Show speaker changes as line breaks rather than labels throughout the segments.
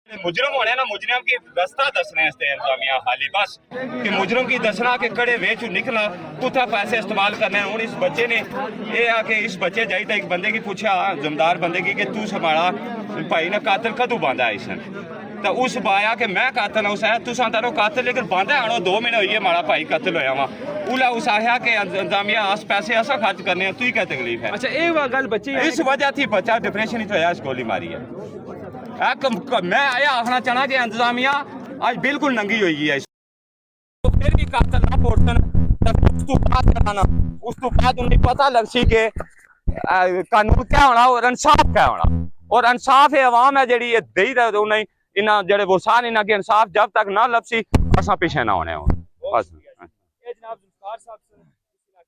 मुजरम होने ना मुजरम की रास्ता दसने इंतजामिया खाली बस कि मुजरम की दसना कि कड़े वेच निकला कुत्था पैसे इस्तेमाल करने हूँ इस बच्चे ने ये आके इस बच्चे जाई एक बंदे की पूछा जमदार बंदे की कि तू संभाला भाई ने कातिल कदू बांधा इसन तो उस बाया कि मैं कातिल उस आया तुसा तारो कातिल लेकिन बांधा आनो 2 महीने हुई है माड़ा भाई कातिल होया वा उला उस आया कि इंतजामिया आस पैसे ऐसा खर्च करने तू ही क्या तकलीफ है।
अच्छा एक गल बच्चे
इस वजह थी बच्चा डिप्रेशन ही तो होया इस गोली मारी है। मैं आया आखना चाहना कि इंतजामिया आज बिल्कुल नंगी हुई है तो फिर भी कातिल ना पोड़न उस तो बाद कराना उस तो बाद उन्हें पता लग सी के कानून क्या होना और इंसाफ क्या होना और इंसाफ है अवाम है जी दे रहे उन्हें इन्ना जड़े वो सारे इन्ना के इंसाफ जब तक ना लपसी असा पीछे ना होने बस।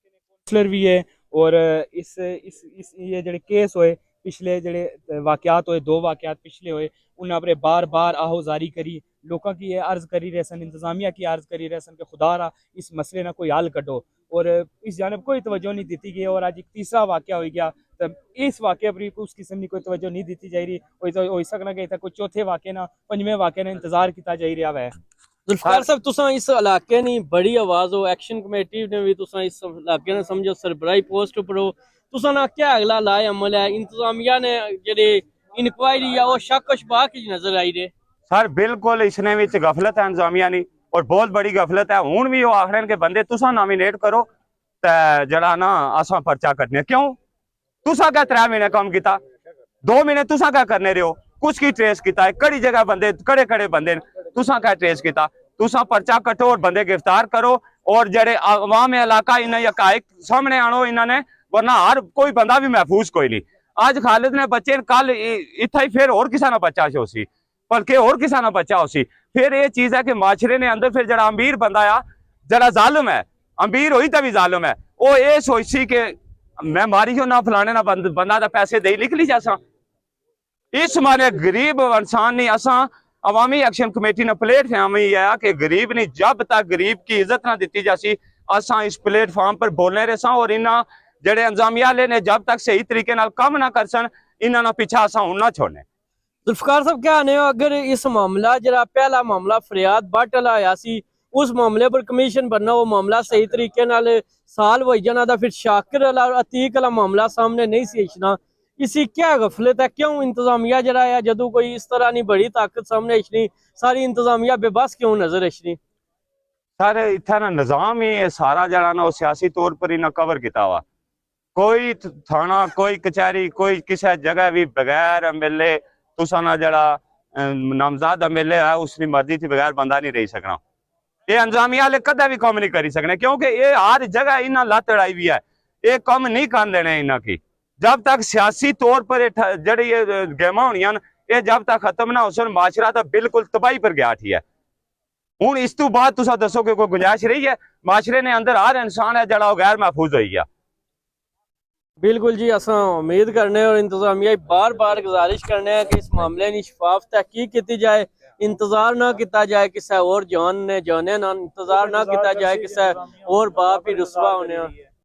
काउंसलर भी है और इस ये जड़े केस होए पिछले जड़े वाकयात होए 2 वाकयात पिछले होए उन्हें अपने बार बार आहोजारी करी लोगों की ये अर्ज करी रहे सन इंतजामिया की अर्ज करी रहे सन कि खुदा रा इस मसले ना कोई हल कटो और इस जानब कोई तवज्जो नहीं दी गई और आज एक तीसरा वाकया हो गया तो इस वाकया पर उस किस्म की कोई तवज्जो नहीं दी जा रही हो सकना कि कोई चौथे वाकये ना 5वें वाकये ना इंतजार किया जा रहा है।
जुल्फिकार साहब तुसा इस इलाके नी बड़ी आवाज हो एक्शन कमेटी ने भी तुसा इस इलाके ने समझो सरबराही पोस्ट पर हो तुसा ना क्या अगला लाए अमल है इंतजामिया ने जेडी इंक्वायरी या वो शक शबा की नजर आई रहे
सर बिल्कुल इसने विच गफलत है इंतजामिया नी और बहुत बड़ी गफलत है हुण भी वो आखने के बंदे तुसा नॉमिनेट करो ते जड़ा ना असा पर्चा कटने क्यों तुसा क्या 3 महीने काम किया 2 महीने तुसा क्या करने रहे हो कुछ की ट्रेस किया कड़ी जगह बंदे कड़े कड़े बंदे तुसा क्या ट्रेस किया तुसा पर्चा कटो और बंदे गिरफ्तार करो और जड़े अवाम इलाका इन्हें यकायक सामने आनो इन्होंने वरना हर कोई बंदा भी महफूज कोई नहीं। आज खालिद ने बच्चे कल इतना ही फिर और किसी ना बच्चा हो सी बल्कि और किसी ना बच्चा हो सी फिर ये चीज है कि माशरे ने अंदर फिर जरा अमीर बंदा आ जरा जालिम है अमीर हुई तभी जालिम है वो ये सोच सी कि मैं मारी हो ना फलाने ना बंदा दा पैसे दे निकली जैसा इस मारे गरीब इंसान नहीं असा अवामी एक्शन कमेटी ने प्लेटफॉर्म ही है कि गरीब नहीं जब तक गरीब की इज्जत ना दी जासी असा इस प्लेटफॉर्म पर बोलने रहे सा और इन्ना जड़े इंतजामिया ने जब तक सही तरीके नाल काम ना कर सन इन्होंने पीछा असा हूं ना छोड़ने।
जुल्फिकार साहब क्या आने अगर इस मामला जरा पहला मामला फरियाद बाटल आया सी उस मामले पर कमीशन बनना वो मामला सही तरीके नाल साल हो जाना था फिर शाकिर और अतीक वाला मामला सामने नहीं सी इछना इसी क्या गफलत है क्यों इंतजामिया जरा है जदों कोई इस तरह नहीं बड़ी ताकत सामने इछनी सारी इंतजामिया बेबस क्यों नजर इछनी
सर इतना ना निजाम ही सारा जरा ना सियासी तौर पर ही ना कवर किया हुआ कोई थाना कोई कचहरी कोई किसी जगह भी बगैर एमएलए तुसा ना जड़ा नामजाद एमएलए है उसकी मर्जी थी बगैर बंदा नहीं रही सकना ये इंतजामिया वाले कदा भी कम नहीं करी सकने क्योंकि ये हर जगह इन्हें लत अड़ाई भी है ये कम नहीं कर देने इन्हों की जब तक सियासी तौर पर जड़ी गेमा होनियां ये जब तक खत्म ना हो माशरा तो बिल्कुल तबाही पर गया है हूँ इस तो बाद तुसा दसो कि कोई गुंजाइश रही है माशरे ने अंदर हर इंसान है जड़ा गैर महफूज हो गया।
बिल्कुल जी असा उम्मीद करने और इंतजामिया बार बार गुजारिश करने कि इस मामले की शफाफ तहकीक की जाए इंतजार ना किया जाए किसी और जान ने जाने ना इंतजार ना किया जाए किसी और बाप ही रुसवा होने